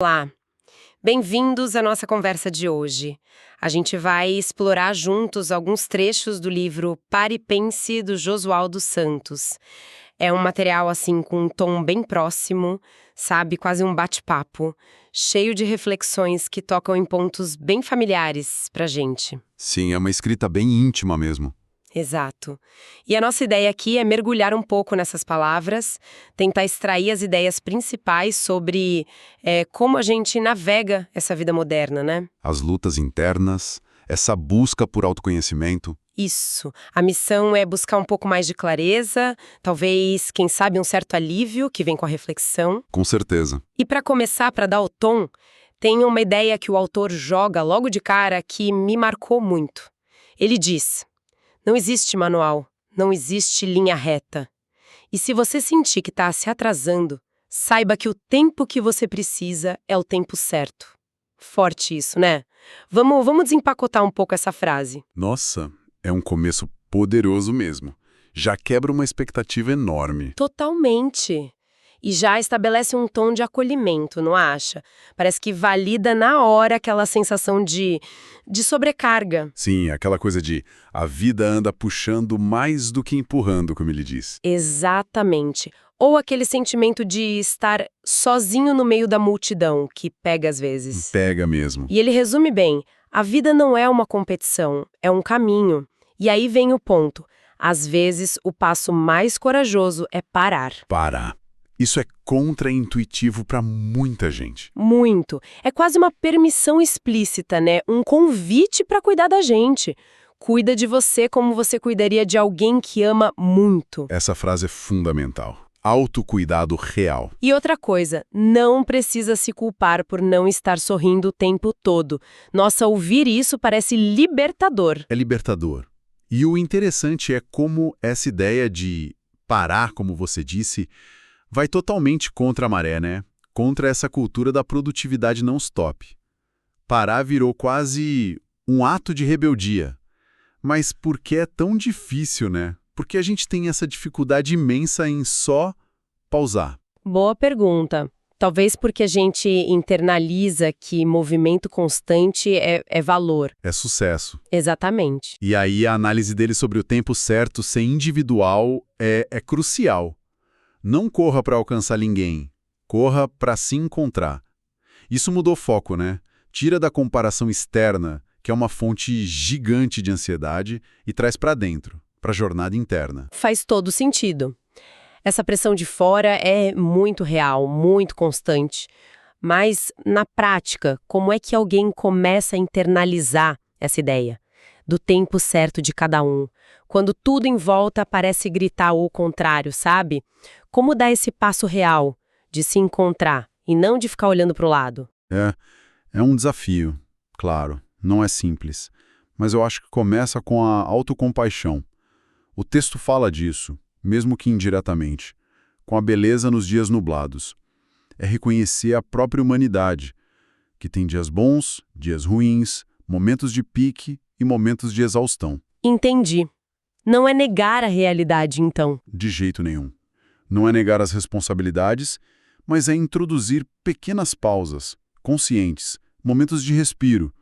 Olá, bem-vindos à nossa conversa de hoje. A gente vai explorar juntos alguns trechos do livro Pare e Pense, do Josualdo Santos. É um material, assim, com um tom bem próximo, sabe? Quase um bate-papo, cheio de reflexões que tocam em pontos bem familiares pra gente. Sim, é uma escrita bem íntima mesmo. Exato. E a nossa ideia aqui é mergulhar um pouco nessas palavras, tentar extrair as ideias principais sobre como a gente navega essa vida moderna, né? As lutas internas, essa busca por autoconhecimento. Isso. A missão é buscar um pouco mais de clareza, talvez, quem sabe, um certo alívio que vem com a reflexão. Com certeza. E para começar, para dar o tom, tem uma ideia que o autor joga logo de cara que me marcou muito. Ele diz: não existe manual, não existe linha reta. E se você sentir que está se atrasando, saiba que o tempo que você precisa é o tempo certo. Forte isso, né? Vamos desempacotar um pouco essa frase. Nossa, é um começo poderoso mesmo. Já quebra uma expectativa enorme. Totalmente. E já estabelece um tom de acolhimento, não acha? Parece que valida na hora aquela sensação de sobrecarga. Sim, aquela coisa de a vida anda puxando mais do que empurrando, como ele diz. Exatamente. Ou aquele sentimento de estar sozinho no meio da multidão, que pega às vezes. Pega mesmo. E ele resume bem: a vida não é uma competição, é um caminho. E aí vem o ponto. Às vezes, o passo mais corajoso é parar. Parar. Isso é contraintuitivo para muita gente. Muito. É quase uma permissão explícita, né? Um convite para cuidar da gente. Cuida de você como você cuidaria de alguém que ama muito. Essa frase é fundamental. Autocuidado real. E outra coisa, não precisa se culpar por não estar sorrindo o tempo todo. Nossa, ouvir isso parece libertador. É libertador. E o interessante é como essa ideia de parar, como você disse, vai totalmente contra a maré, né? Contra essa cultura da produtividade não stop. Parar virou quase um ato de rebeldia. Mas por que é tão difícil, né? Por que a gente tem essa dificuldade imensa em só pausar? Boa pergunta. Talvez porque a gente internaliza que movimento constante é valor. É sucesso. Exatamente. E aí a análise dele sobre o tempo certo ser individual é crucial. Não corra para alcançar ninguém, corra para se encontrar. Isso mudou foco, né? Tira da comparação externa, que é uma fonte gigante de ansiedade, e traz para dentro, para a jornada interna. Faz todo sentido. Essa pressão de fora é muito real, muito constante. Mas, na prática, como é que alguém começa a internalizar essa ideia? Do tempo certo de cada um. Quando tudo em volta parece gritar o contrário, sabe? Como dar esse passo real de se encontrar e não de ficar olhando para o lado? É um desafio, claro, não é simples. Mas eu acho que começa com a autocompaixão. O texto fala disso, mesmo que indiretamente, com a beleza nos dias nublados. É reconhecer a própria humanidade, que tem dias bons, dias ruins, momentos de pique e momentos de exaustão. Entendi. Não é negar a realidade, então. De jeito nenhum. Não é negar as responsabilidades, mas é introduzir pequenas pausas, conscientes, momentos de respiro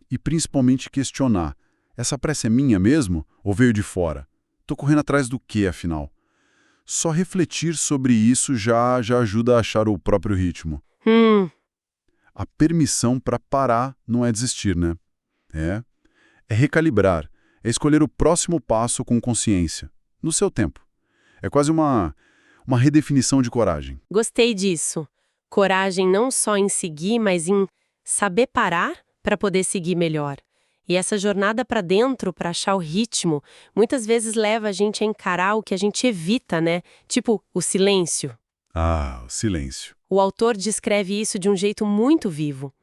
e principalmente questionar: essa pressa é minha mesmo ou veio de fora? Tô correndo atrás do quê, afinal? Só refletir sobre isso já ajuda a achar o próprio ritmo. A permissão para parar não é desistir, né? É recalibrar, é escolher o próximo passo com consciência, no seu tempo. É quase uma redefinição de coragem. Gostei disso. Coragem não só em seguir, mas em saber parar para poder seguir melhor. E essa jornada para dentro, para achar o ritmo, muitas vezes leva a gente a encarar o que a gente evita, né? Tipo, o silêncio. Ah, o silêncio. O autor descreve isso de um jeito muito vivo.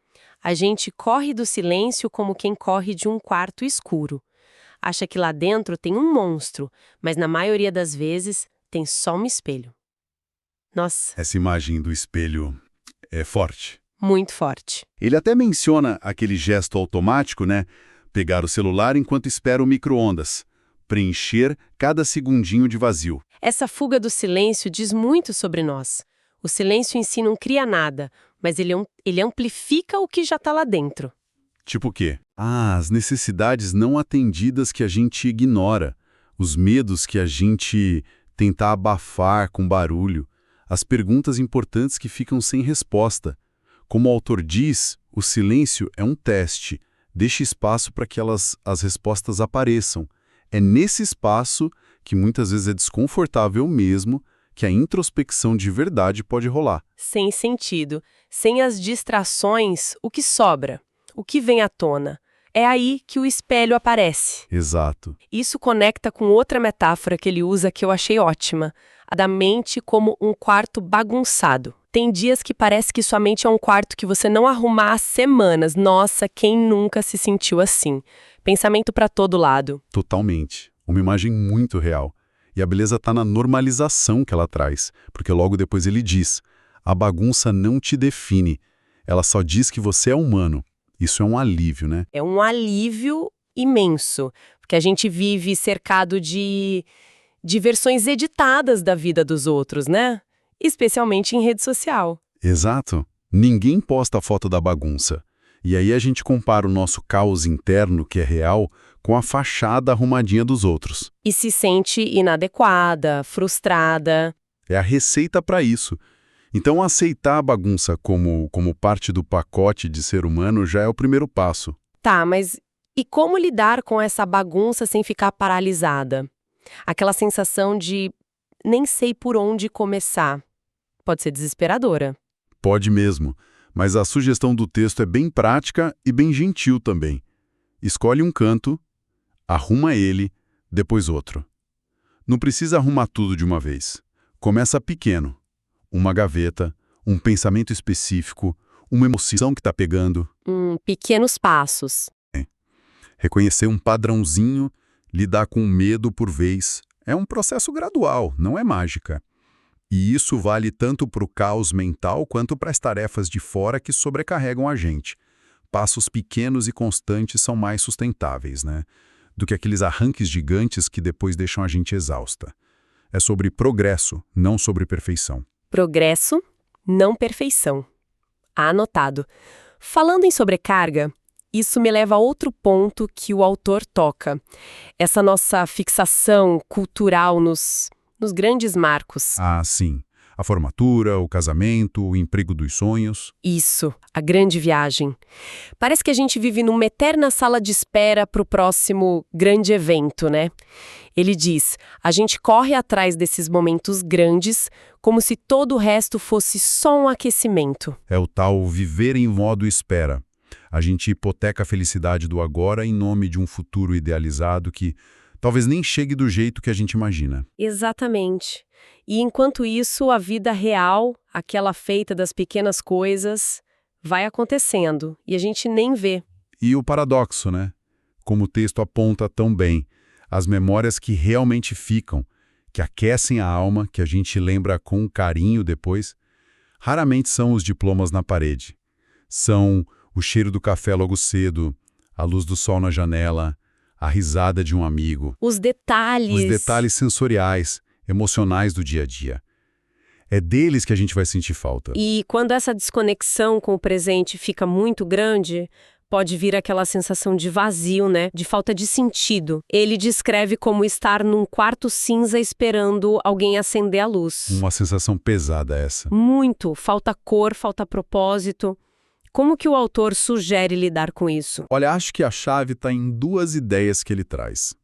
A gente corre do silêncio como quem corre de um quarto escuro. Acha que lá dentro tem um monstro, mas na maioria das vezes tem só um espelho. Nossa, Essa imagem do espelho é forte. muito forte. Ele até menciona aquele gesto automático, né? Pegar o celular enquanto espera o micro-ondas. Preencher cada segundinho de vazio. Essa fuga do silêncio diz muito sobre nós. O silêncio em si não cria nada, mas ele amplifica o que já está lá dentro. Tipo o quê? As necessidades não atendidas que a gente ignora, os medos que a gente tenta abafar com barulho, as perguntas importantes que ficam sem resposta. Como o autor diz, o silêncio é um teste, deixe espaço para que as respostas apareçam. É nesse espaço, que muitas vezes é desconfortável mesmo, que a introspecção de verdade pode rolar. Sem sentido, sem as distrações, o que sobra? O que vem à tona? É aí que o espelho aparece. Exato. Isso conecta com outra metáfora que ele usa que eu achei ótima, a da mente como um quarto bagunçado. Tem dias que parece que sua mente é um quarto que você não arrumar há semanas. Nossa, quem nunca se sentiu assim? Pensamento para todo lado. Totalmente. Uma imagem muito real. E a beleza está na normalização que ela traz, porque logo depois ele diz: a bagunça não te define, ela só diz que você é humano. Isso é um alívio, né? É um alívio imenso, porque a gente vive cercado de versões editadas da vida dos outros, né? Especialmente em rede social. Exato. Ninguém posta a foto da bagunça. E aí a gente compara o nosso caos interno, que é real, com a fachada arrumadinha dos outros. E se sente inadequada, frustrada. É a receita para isso. Então, aceitar a bagunça como parte do pacote de ser humano já é o primeiro passo. Tá, mas e como lidar com essa bagunça sem ficar paralisada? Aquela sensação de nem sei por onde começar. Pode ser desesperadora. Pode mesmo, mas a sugestão do texto é bem prática e bem gentil também. Escolhe um canto, arruma ele, depois outro. Não precisa arrumar tudo de uma vez. Começa pequeno. Uma gaveta, um pensamento específico, uma emoção que está pegando. Pequenos passos. Reconhecer um padrãozinho, lidar com o medo por vez. É um processo gradual, não é mágica. E isso vale tanto para o caos mental quanto para as tarefas de fora que sobrecarregam a gente. Passos pequenos e constantes são mais sustentáveis, né? Do que aqueles arranques gigantes que depois deixam a gente exausta. É sobre progresso, não sobre perfeição. Progresso, não perfeição. Anotado. Falando em sobrecarga, isso me leva a outro ponto que o autor toca. Essa nossa fixação cultural nos grandes marcos. Ah, sim. A formatura, o casamento, o emprego dos sonhos. Isso, a grande viagem. Parece que a gente vive numa eterna sala de espera para o próximo grande evento, né? Ele diz, a gente corre atrás desses momentos grandes como se todo o resto fosse só um aquecimento. É o tal viver em modo espera. A gente hipoteca a felicidade do agora em nome de um futuro idealizado que talvez nem chegue do jeito que a gente imagina. Exatamente. E enquanto isso, a vida real, aquela feita das pequenas coisas, vai acontecendo e a gente nem vê. E o paradoxo, né? Como o texto aponta tão bem, as memórias que realmente ficam, que aquecem a alma, que a gente lembra com carinho depois, raramente são os diplomas na parede. São o cheiro do café logo cedo, a luz do sol na janela, a risada de um amigo. Os detalhes Sensoriais, emocionais do dia a dia. É deles que a gente vai sentir falta. E quando essa desconexão com o presente fica muito grande, pode vir aquela sensação de vazio, né? De falta de sentido. Ele descreve como estar num quarto cinza esperando alguém acender a luz. Uma sensação pesada essa. Muito. Falta cor, falta propósito. Como que o autor sugere lidar com isso? Olha, acho que a chave está em duas ideias que ele traz.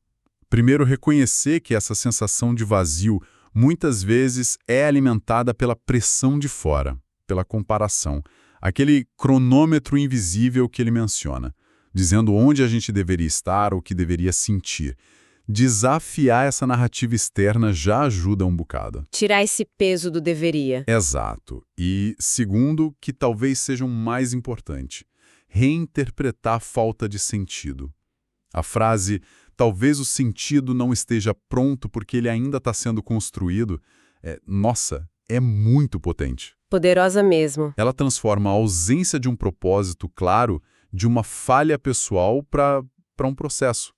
Primeiro, reconhecer que essa sensação de vazio muitas vezes é alimentada pela pressão de fora, pela comparação. Aquele cronômetro invisível que ele menciona, dizendo onde a gente deveria estar, o que deveria sentir. Desafiar essa narrativa externa já ajuda um bocado. Tirar esse peso do deveria. Exato. E segundo, que talvez seja o mais importante, reinterpretar a falta de sentido. A frase, talvez o sentido não esteja pronto porque ele ainda está sendo construído, é muito potente. Poderosa mesmo. Ela transforma a ausência de um propósito claro de uma falha pessoal para um processo.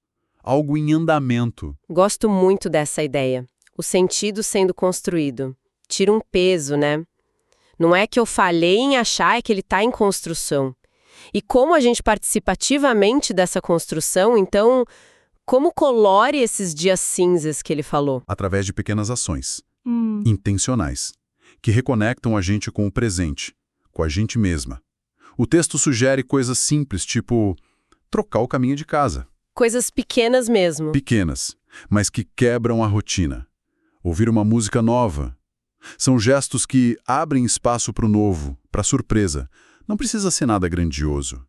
Algo em andamento. Gosto muito dessa ideia. O sentido sendo construído. Tira um peso, né? Não é que eu falhei em achar, é que ele está em construção. E como a gente participa ativamente dessa construção, então, como colore esses dias cinzas que ele falou? Através de pequenas ações, intencionais, que reconectam a gente com o presente, com a gente mesma. O texto sugere coisas simples, tipo trocar o caminho de casa. Coisas pequenas mesmo. Pequenas, mas que quebram a rotina. Ouvir uma música nova. São gestos que abrem espaço para o novo, para a surpresa. Não precisa ser nada grandioso.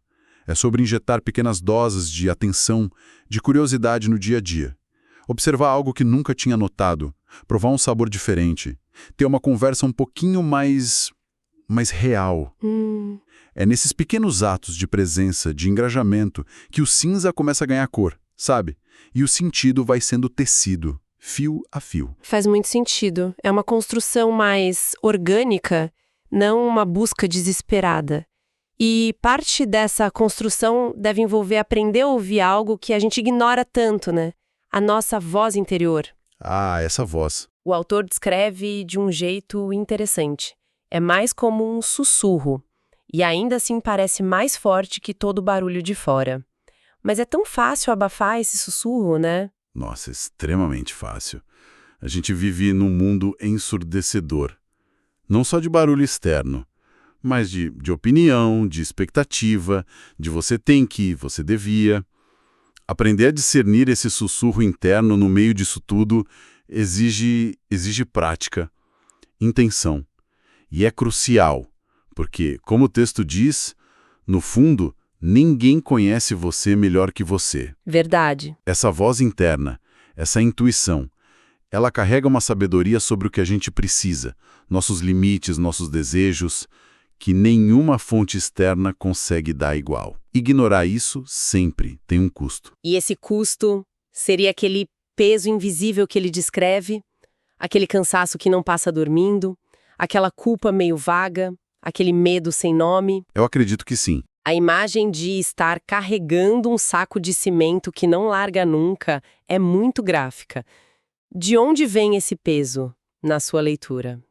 É sobre injetar pequenas doses de atenção, de curiosidade no dia a dia. Observar algo que nunca tinha notado, provar um sabor diferente, ter uma conversa um pouquinho mais real. É nesses pequenos atos de presença, de engajamento, que o cinza começa a ganhar cor, sabe? E o sentido vai sendo tecido, fio a fio. Faz muito sentido. É uma construção mais orgânica, não uma busca desesperada. E parte dessa construção deve envolver aprender a ouvir algo que a gente ignora tanto, né? A nossa voz interior. Ah, essa voz. O autor descreve de um jeito interessante. É mais como um sussurro. E ainda assim parece mais forte que todo o barulho de fora. Mas é tão fácil abafar esse sussurro, né? Nossa, extremamente fácil. A gente vive num mundo ensurdecedor. Não só de barulho externo, mas de opinião, de expectativa, de você tem que, você devia. Aprender a discernir esse sussurro interno no meio disso tudo exige prática, intenção. E é crucial, porque, como o texto diz, no fundo, ninguém conhece você melhor que você. Verdade. Essa voz interna, essa intuição, ela carrega uma sabedoria sobre o que a gente precisa, nossos limites, nossos desejos, que nenhuma fonte externa consegue dar igual. Ignorar isso sempre tem um custo. E esse custo seria aquele peso invisível que ele descreve, aquele cansaço que não passa dormindo, aquela culpa meio vaga, aquele medo sem nome. Eu acredito que sim. A imagem de estar carregando um saco de cimento que não larga nunca é muito gráfica. De onde vem esse peso na sua leitura?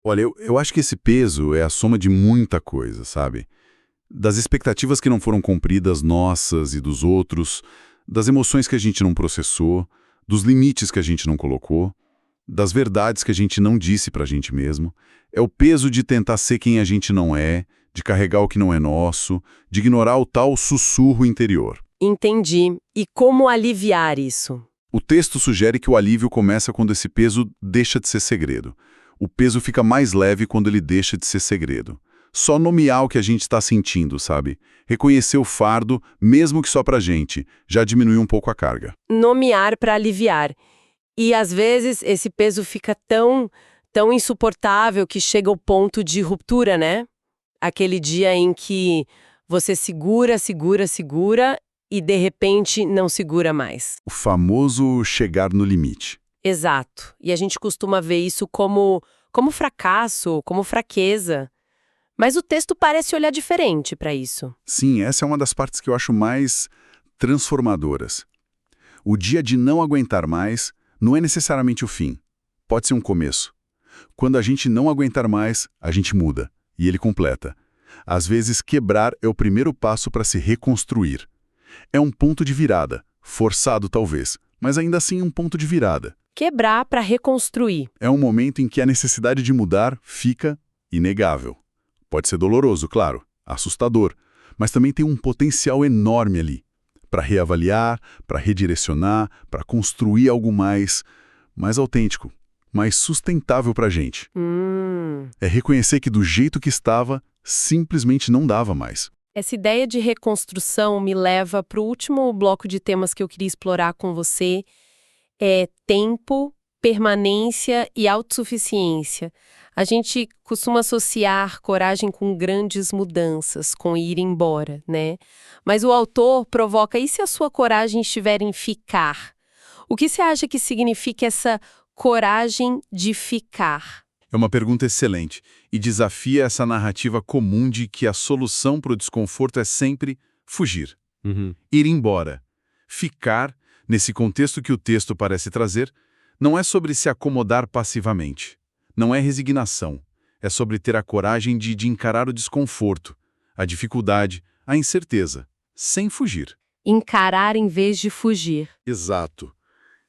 Olha, eu acho que esse peso é a soma de muita coisa, sabe? Das expectativas que não foram cumpridas nossas e dos outros, das emoções que a gente não processou, dos limites que a gente não colocou, das verdades que a gente não disse pra gente mesmo. É o peso de tentar ser quem a gente não é, de carregar o que não é nosso, de ignorar o tal sussurro interior. Entendi. E como aliviar isso? O texto sugere que o alívio começa quando esse peso deixa de ser segredo. O peso fica mais leve quando ele deixa de ser segredo. Só nomear o que a gente está sentindo, sabe? Reconhecer o fardo, mesmo que só pra gente, já diminui um pouco a carga. Nomear para aliviar. E às vezes esse peso fica tão insuportável que chega ao ponto de ruptura, né? Aquele dia em que você segura e de repente não segura mais. O famoso chegar no limite. Exato. E a gente costuma ver isso como fracasso, como fraqueza. Mas o texto parece olhar diferente para isso. Sim, essa é uma das partes que eu acho mais transformadoras. O dia de não aguentar mais não é necessariamente o fim. Pode ser um começo. Quando a gente não aguentar mais, a gente muda. E ele completa. Às vezes, quebrar é o primeiro passo para se reconstruir. É um ponto de virada, forçado talvez, mas ainda assim um ponto de virada. Quebrar para reconstruir. É um momento em que a necessidade de mudar fica inegável. Pode ser doloroso, claro, assustador, mas também tem um potencial enorme ali para reavaliar, para redirecionar, para construir algo mais autêntico, mais sustentável para a gente. É reconhecer que do jeito que estava, simplesmente não dava mais. Essa ideia de reconstrução me leva para o último bloco de temas que eu queria explorar com você. É tempo, permanência e autossuficiência. A gente costuma associar coragem com grandes mudanças, com ir embora, né? Mas o autor provoca, e se a sua coragem estiver em ficar? O que você acha que significa essa coragem de ficar? É uma pergunta excelente e desafia essa narrativa comum de que a solução para o desconforto é sempre fugir, ir embora. Ficar, nesse contexto que o texto parece trazer, não é sobre se acomodar passivamente. Não é resignação. É sobre ter a coragem de encarar o desconforto, a dificuldade, a incerteza, sem fugir. Encarar em vez de fugir. Exato.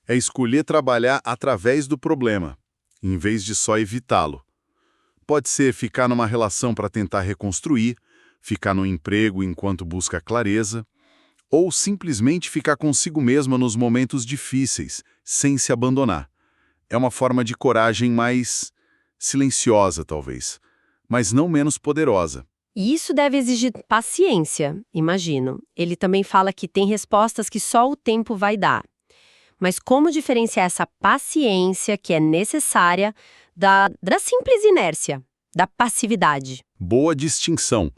É escolher trabalhar através do problema, em vez de só evitá-lo. Pode ser ficar numa relação para tentar reconstruir, ficar no emprego enquanto busca clareza, ou simplesmente ficar consigo mesma nos momentos difíceis, sem se abandonar. É uma forma de coragem mais silenciosa, talvez, mas não menos poderosa. E isso deve exigir paciência, imagino. Ele também fala que tem respostas que só o tempo vai dar. Mas como diferenciar essa paciência que é necessária da simples inércia, da passividade? Boa distinção.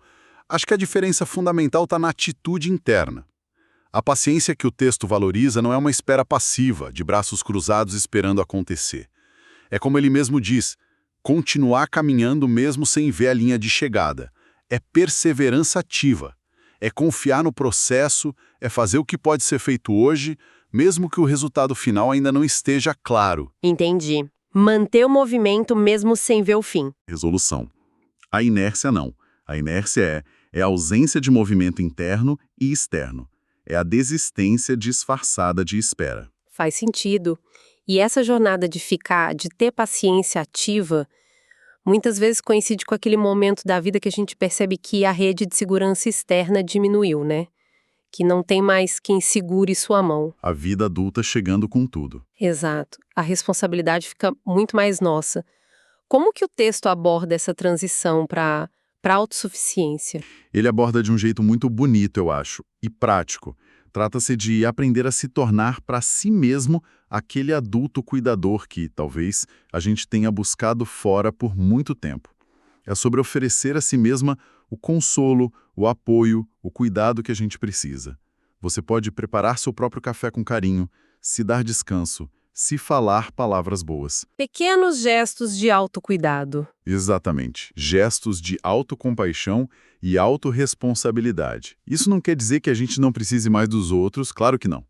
Acho que a diferença fundamental está na atitude interna. A paciência que o texto valoriza não é uma espera passiva, de braços cruzados esperando acontecer. É como ele mesmo diz, continuar caminhando mesmo sem ver a linha de chegada. É perseverança ativa. É confiar no processo, é fazer o que pode ser feito hoje, mesmo que o resultado final ainda não esteja claro. Entendi. Manter o movimento mesmo sem ver o fim. Resolução. A inércia não. A inércia é a ausência de movimento interno e externo. É a desistência disfarçada de espera. Faz sentido. E essa jornada de ter paciência ativa, muitas vezes coincide com aquele momento da vida que a gente percebe que a rede de segurança externa diminuiu, né? Que não tem mais quem segure sua mão. A vida adulta chegando com tudo. Exato. A responsabilidade fica muito mais nossa. Como que o texto aborda essa transição para a autossuficiência? Ele aborda de um jeito muito bonito, eu acho, e prático. Trata-se de aprender a se tornar para si mesmo aquele adulto cuidador que, talvez, a gente tenha buscado fora por muito tempo. É sobre oferecer a si mesma o consolo, o apoio, o cuidado que a gente precisa. Você pode preparar seu próprio café com carinho, se dar descanso, se falar palavras boas. Pequenos gestos de autocuidado. Exatamente. Gestos de autocompaixão e autorresponsabilidade. Isso não quer dizer que a gente não precise mais dos outros, claro que não.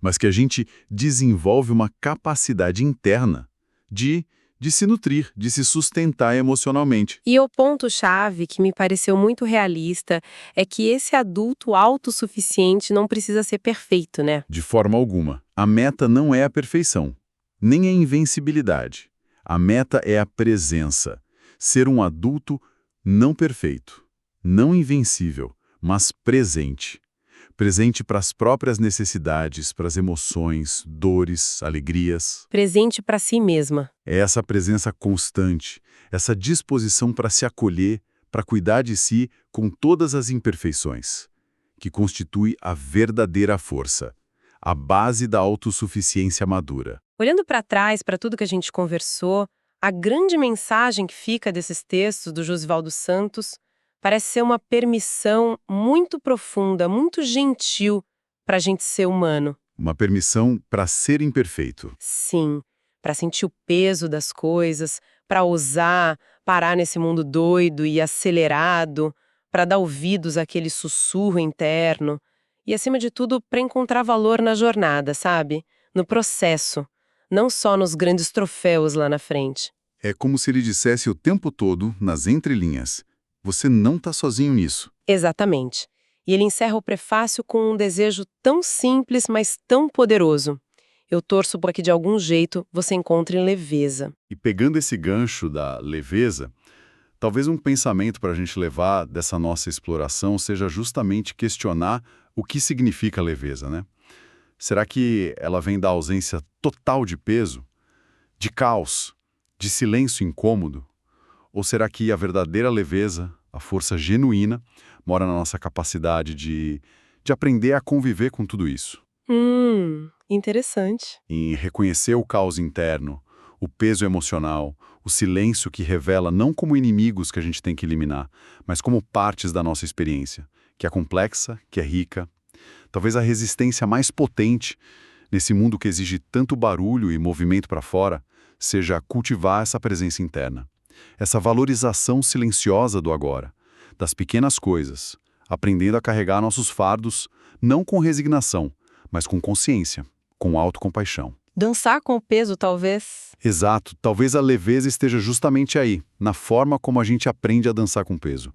Mas que a gente desenvolve uma capacidade interna de se nutrir, de se sustentar emocionalmente. E o ponto-chave, que me pareceu muito realista, é que esse adulto autossuficiente não precisa ser perfeito, né? De forma alguma. A meta não é a perfeição, nem a invencibilidade. A meta é a presença. Ser um adulto não perfeito, não invencível, mas presente. Presente para as próprias necessidades, para as emoções, dores, alegrias. Presente para si mesma. É essa presença constante, essa disposição para se acolher, para cuidar de si com todas as imperfeições, que constitui a verdadeira força, a base da autossuficiência madura. Olhando para trás, para tudo que a gente conversou, a grande mensagem que fica desses textos do Josival dos Santos parece ser uma permissão muito profunda, muito gentil para a gente ser humano. Uma permissão para ser imperfeito. Sim, para sentir o peso das coisas, para ousar, parar nesse mundo doido e acelerado, para dar ouvidos àquele sussurro interno e, acima de tudo, para encontrar valor na jornada, sabe? No processo, não só nos grandes troféus lá na frente. É como se ele dissesse o tempo todo, nas entrelinhas, você não está sozinho nisso. Exatamente. E ele encerra o prefácio com um desejo tão simples, mas tão poderoso. Eu torço para que, de algum jeito, você encontre leveza. E pegando esse gancho da leveza, talvez um pensamento para a gente levar dessa nossa exploração seja justamente questionar o que significa leveza, né? Será que ela vem da ausência total de peso, de caos, de silêncio incômodo? Ou será que a verdadeira leveza, a força genuína, mora na nossa capacidade de aprender a conviver com tudo isso? Interessante. Em reconhecer o caos interno, o peso emocional, o silêncio que revela não como inimigos que a gente tem que eliminar, mas como partes da nossa experiência, que é complexa, que é rica. Talvez a resistência mais potente nesse mundo que exige tanto barulho e movimento para fora seja cultivar essa presença interna. Essa valorização silenciosa do agora, das pequenas coisas, aprendendo a carregar nossos fardos, não com resignação, mas com consciência, com autocompaixão. Dançar com o peso, talvez. Exato, talvez a leveza esteja justamente aí, na forma como a gente aprende a dançar com peso.